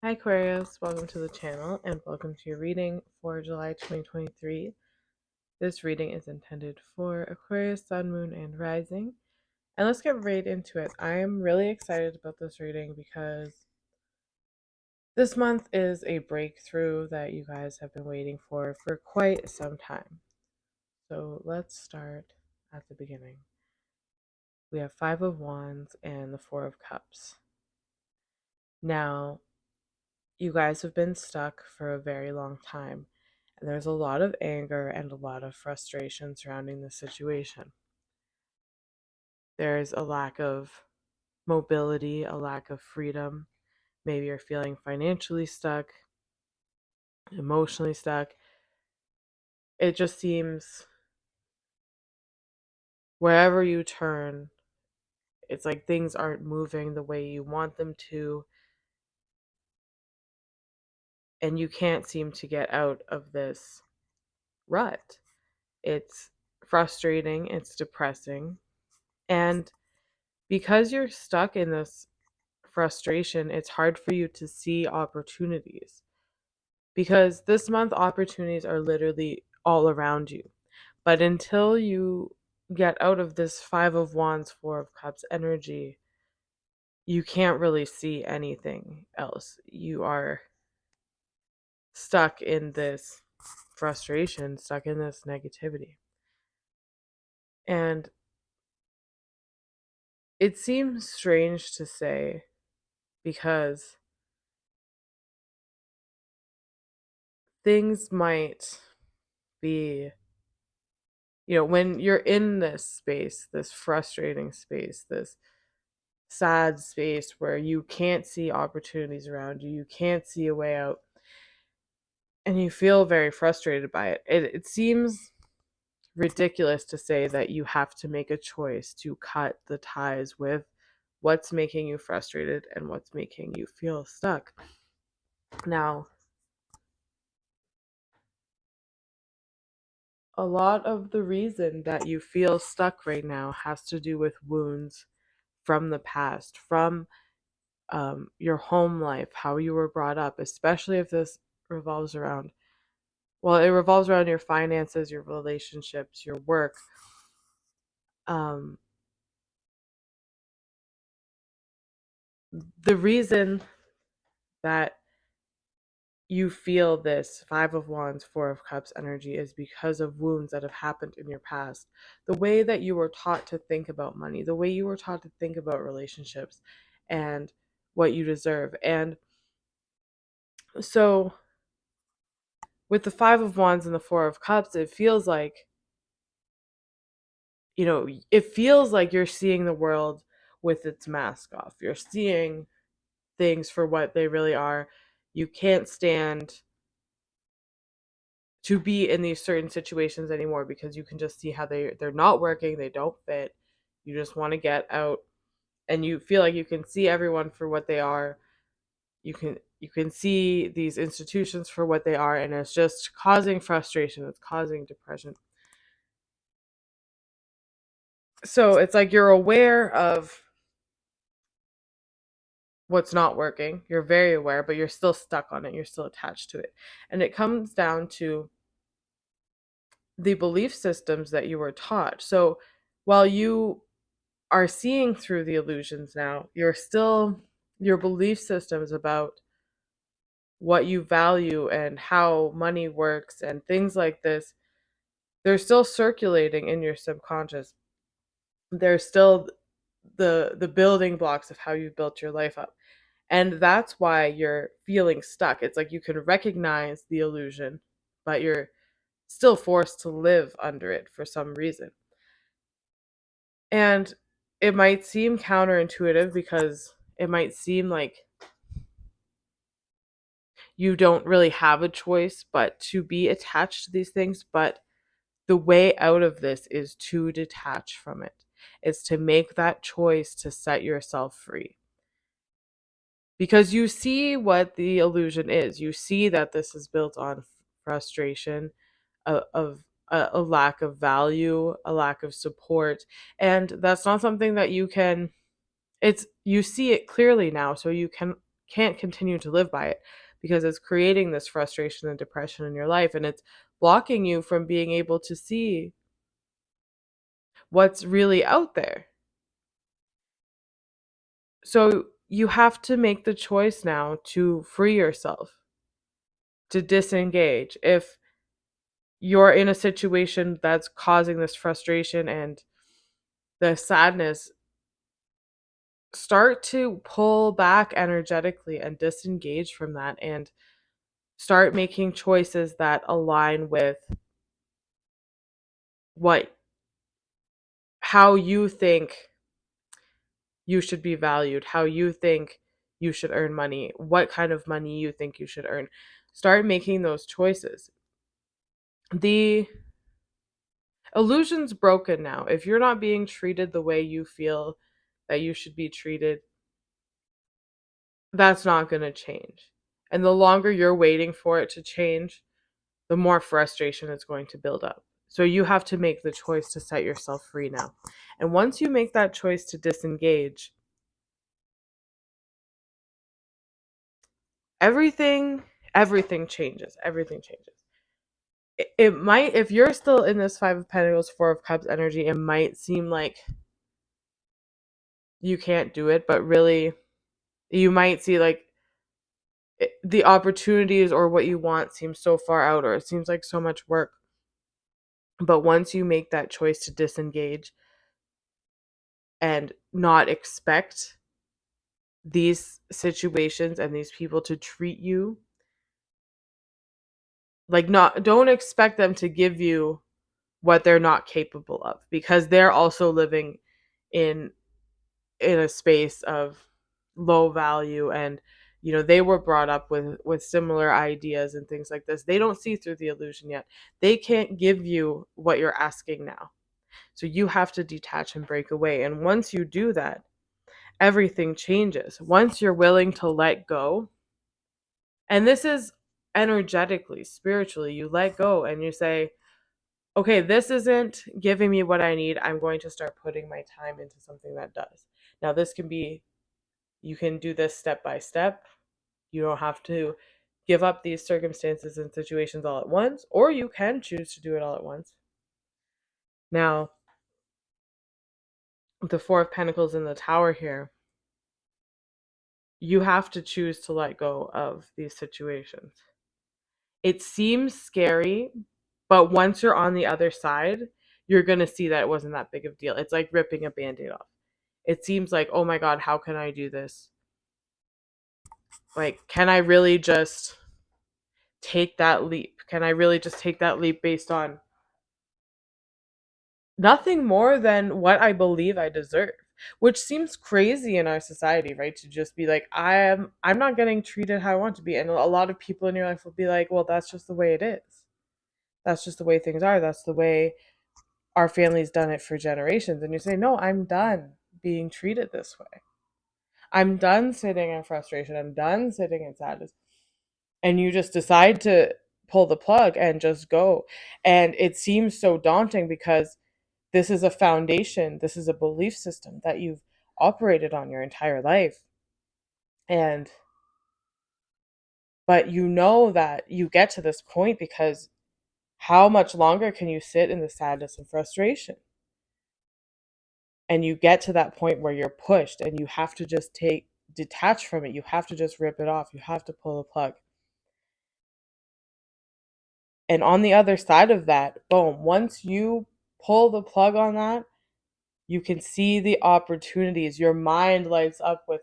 Hi Aquarius, welcome to the channel and welcome to your reading for July 2023. This reading is intended for Aquarius, Sun, Moon, and Rising. And let's get right into it. I am really excited about this reading because this month is a breakthrough that you guys have been waiting for quite some time. So let's start at the beginning. We have Five of Wands and the Four of Cups. Now, you guys have been stuck for a very long time, and there's a lot of anger and a lot of frustration surrounding the situation. There's a lack of mobility, a lack of freedom. Maybe you're feeling financially stuck, emotionally stuck. It just seems wherever you turn, it's like things aren't moving the way you want them to, and you can't seem to get out of this rut. It's frustrating, it's depressing, and because you're stuck in this frustration, it's hard for you to see opportunities. Because this month, opportunities are literally all around you. But until you get out of this Five of Wands, Four of Cups energy, you can't really see anything else. You are stuck in this frustration, stuck in this negativity. And it seems strange to say because things might be, when you're in this space, this frustrating space, this sad space where you can't see opportunities around you, you can't see a way out, and you feel very frustrated by it. It seems ridiculous to say that you have to make a choice to cut the ties with what's making you frustrated and what's making you feel stuck. Now, a lot of the reason that you feel stuck right now has to do with wounds from the past, from your home life, how you were brought up, especially if this revolves around, it revolves around your finances, your relationships, your work. The reason that you feel this Five of Wands, Four of Cups energy is because of wounds that have happened in your past. The way that you were taught to think about money, the way you were taught to think about relationships and what you deserve. And so with the Five of Wands and the Four of Cups, it feels like, you're seeing the world with its mask off. You're seeing things for what they really are. You can't stand to be in these certain situations anymore because you can just see how they're not working, they don't fit. You just want to get out, and you feel like you can see everyone for what they are. You can see these institutions for what they are, and it's just causing frustration, it's causing depression. So it's like you're aware of what's not working. You're very aware, but you're still stuck on it. You're still attached to it. And it comes down to the belief systems that you were taught. So while you are seeing through the illusions now, your belief systems about what you value and how money works and things like this, they're still circulating in your subconscious. They're still the building blocks of how you built your life up. And that's why you're feeling stuck. It's like you can recognize the illusion, but you're still forced to live under it for some reason. And it might seem counterintuitive because it might seem like you don't really have a choice but to be attached to these things. But the way out of this is to detach from it. It's to make that choice to set yourself free. Because you see what the illusion is. You see that this is built on frustration, of a lack of value, a lack of support. And that's not something that you see it clearly now, so you can't continue to live by it because it's creating this frustration and depression in your life, and it's blocking you from being able to see what's really out there. So you have to make the choice now to free yourself, to disengage. If you're in a situation that's causing this frustration and the sadness, start to pull back energetically and disengage from that and start making choices that align with what how you think you should be valued, how you think you should earn money, what kind of money you think you should earn. Start making those choices. The illusion's broken now. If you're not being treated the way you feel that you should be treated, that's not going to change. And the longer you're waiting for it to change, the more frustration it's going to build up. So you have to make the choice to set yourself free now. And once you make that choice to disengage, everything changes. Everything changes. It might, if you're still in this 5 of Pentacles, 4 of Cups energy, it might seem like you can't do it, but really you might see like the opportunities or what you want seems so far out, or it seems like so much work. But once you make that choice to disengage and not expect these situations and these people to treat you like, not, don't expect them to give you what they're not capable of, because they're also living in a space of low value, and they were brought up with similar ideas and things like this. They don't see through the illusion yet. They can't give you what you're asking now. So you have to detach and break away. And once you do that, everything changes. Once you're willing to let go, and this is energetically, spiritually, you let go and you say, okay, this isn't giving me what I need. I'm going to start putting my time into something that does. Now, this can be, you can do this step by step. You don't have to give up these circumstances and situations all at once, or you can choose to do it all at once. Now, the 4 of Pentacles in the Tower here, you have to choose to let go of these situations. It seems scary, but once you're on the other side, you're going to see that it wasn't that big of a deal. It's like ripping a Band-Aid off. It seems like, oh my God, how can I do this? Like, can I really just take that leap? Can I really just take that leap based on nothing more than what I believe I deserve? Which seems crazy in our society, right? To just be like, I'm not getting treated how I want to be. And a lot of people in your life will be like, well, that's just the way it is. That's just the way things are. That's the way our family's done it for generations. And you say, no, I'm done being treated this way. I'm done sitting in frustration. I'm done sitting in sadness. And you just decide to pull the plug and just go. And it seems so daunting because this is a foundation, this is a belief system that you've operated on your entire life. But you know that you get to this point because how much longer can you sit in the sadness and frustration? And you get to that point where you're pushed and you have to just detach from it. You have to just rip it off. You have to pull the plug. And on the other side of that, boom, once you pull the plug on that, you can see the opportunities. Your mind lights up with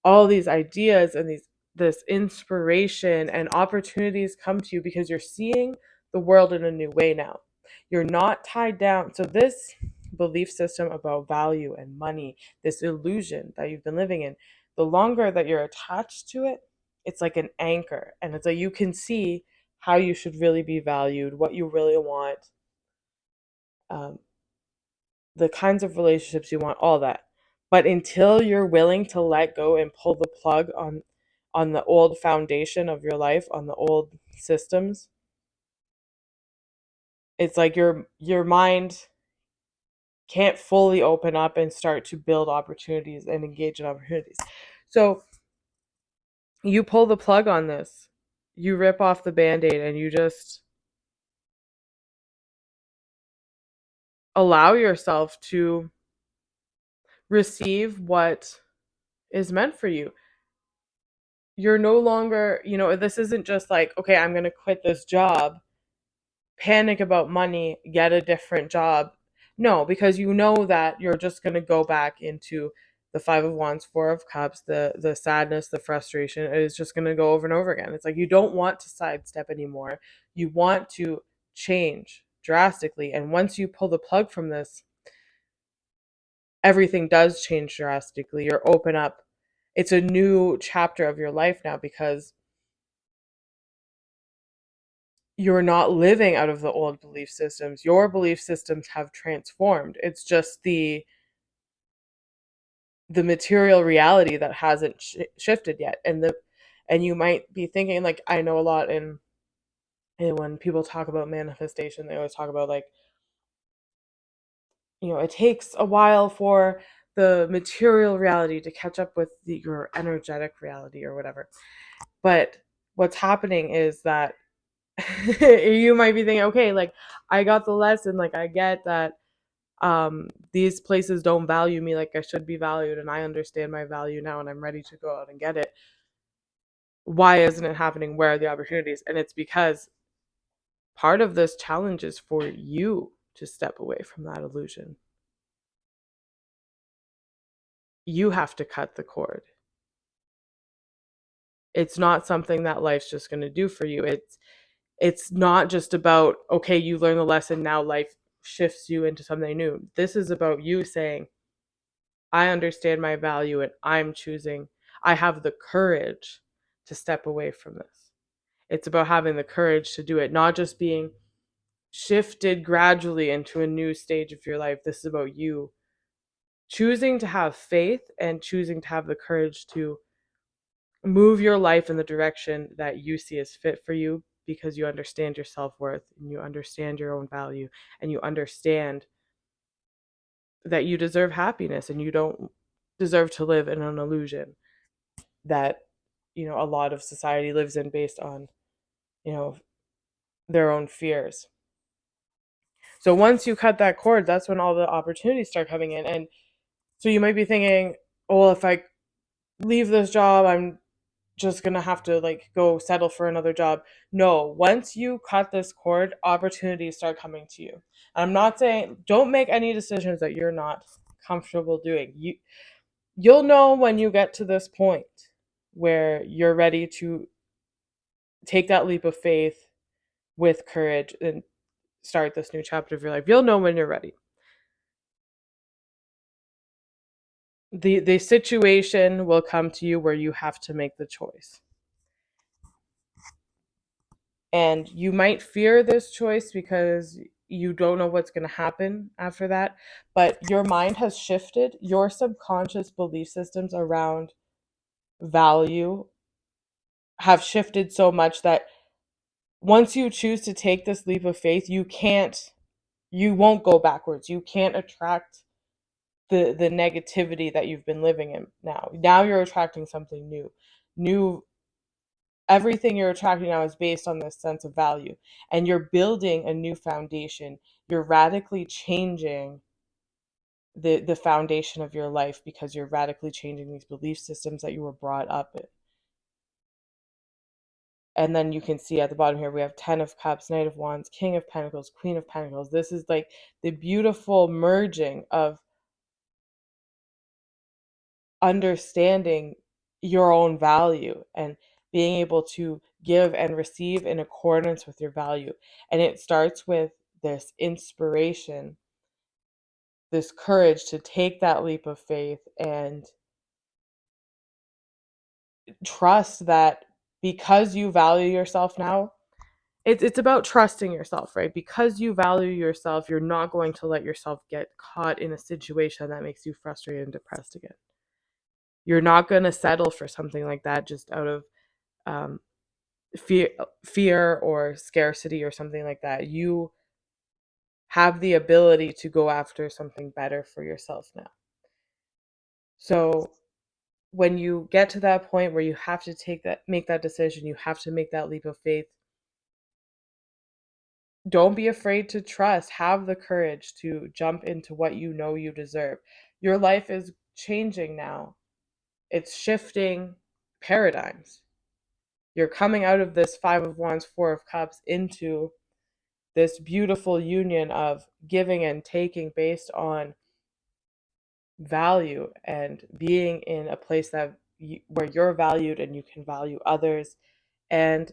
all these ideas and this inspiration, and opportunities come to you because you're seeing the world in a new way now. You're not tied down. So this belief system about value and money, this illusion that you've been living in, the longer that you're attached to it, it's like an anchor, and it's like you can see how you should really be valued, what you really want, um, the kinds of relationships you want, all that. But until you're willing to let go and pull the plug on the old foundation of your life, on the old systems, it's like your mind can't fully open up and start to build opportunities and engage in opportunities. So You pull the plug on this. You rip off the band-aid and you just allow yourself to receive what is meant for you. You're no longer, this isn't just like, okay, I'm going to quit this job, panic about money, get a different job. No, because you know that you're just going to go back into the Five of Wands, Four of Cups, the sadness, the frustration. It is just going to go over and over again. It's like you don't want to sidestep anymore. You want to change drastically. And once you pull the plug from this, everything does change drastically. You're open up. It's a new chapter of your life now because you're not living out of the old belief systems. Your belief systems have transformed. It's just the material reality that hasn't shifted yet. And you might be thinking, like, I know a lot in when people talk about manifestation, they always talk about, like, it takes a while for the material reality to catch up with your energetic reality or whatever. But what's happening is that you might be thinking, okay, like, I got the lesson, like, I get that these places don't value me like I should be valued, and I understand my value now and I'm ready to go out and get it. Why isn't it happening? Where are the opportunities? And it's because part of this challenge is for you to step away from that illusion. You have to cut the cord. It's not something that life's just going to do for you. It's not just about, okay, you learn the lesson, now life shifts you into something new. This is about you saying, I understand my value and I have the courage to step away from this. It's about having the courage to do it, not just being shifted gradually into a new stage of your life. This is about you choosing to have faith and choosing to have the courage to move your life in the direction that you see as fit for you, because you understand your self-worth and you understand your own value and you understand that you deserve happiness and you don't deserve to live in an illusion that a lot of society lives in based on you know their own fears. So once you cut that cord, that's when all the opportunities start coming in. And so you might be thinking, oh, well, if I leave this job, I'm just gonna have to, like, go settle for another job. No, once you cut this cord, opportunities start coming to you. I'm not saying don't make any decisions that you're not comfortable doing. You'll know when you get to this point where you're ready to take that leap of faith with courage and start this new chapter of your life. You'll know when you're ready. The situation will come to you where you have to make the choice. And you might fear this choice because you don't know what's going to happen after that, but your mind has shifted. Your subconscious belief systems around value have shifted so much that once you choose to take this leap of faith, you won't go backwards. You can't attract the negativity that you've been living in now. Now you're attracting something new. New Everything you're attracting now is based on this sense of value, and you're building a new foundation. You're radically changing the foundation of your life because you're radically changing these belief systems that you were brought up in. And then you can see at the bottom here we have 10 of Cups, Knight of Wands, King of Pentacles, Queen of Pentacles. This is like the beautiful merging of understanding your own value and being able to give and receive in accordance with your value. And it starts with this inspiration, this courage to take that leap of faith and trust that because you value yourself now, it's about trusting yourself, right? Because you value yourself, you're not going to let yourself get caught in a situation that makes you frustrated and depressed again. You're not going to settle for something like that just out of um, fear or scarcity or something like that. You have the ability to go after something better for yourself now. So when you get to that point where you have to make that decision, you have to make that leap of faith, don't be afraid to trust. Have the courage to jump into what you know you deserve. Your life is changing now. It's shifting paradigms. You're coming out of this Five of Wands, Four of Cups into this beautiful union of giving and taking based on value and being in a place where you're valued and you can value others, and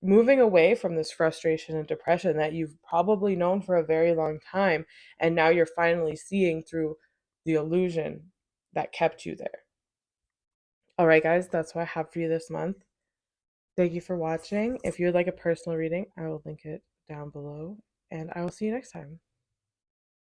moving away from this frustration and depression that you've probably known for a very long time, and now you're finally seeing through the illusion that kept you there. All right, guys, that's what I have for you this month. Thank you for watching. If you would like a personal reading, I will link it down below, and I will see you next time.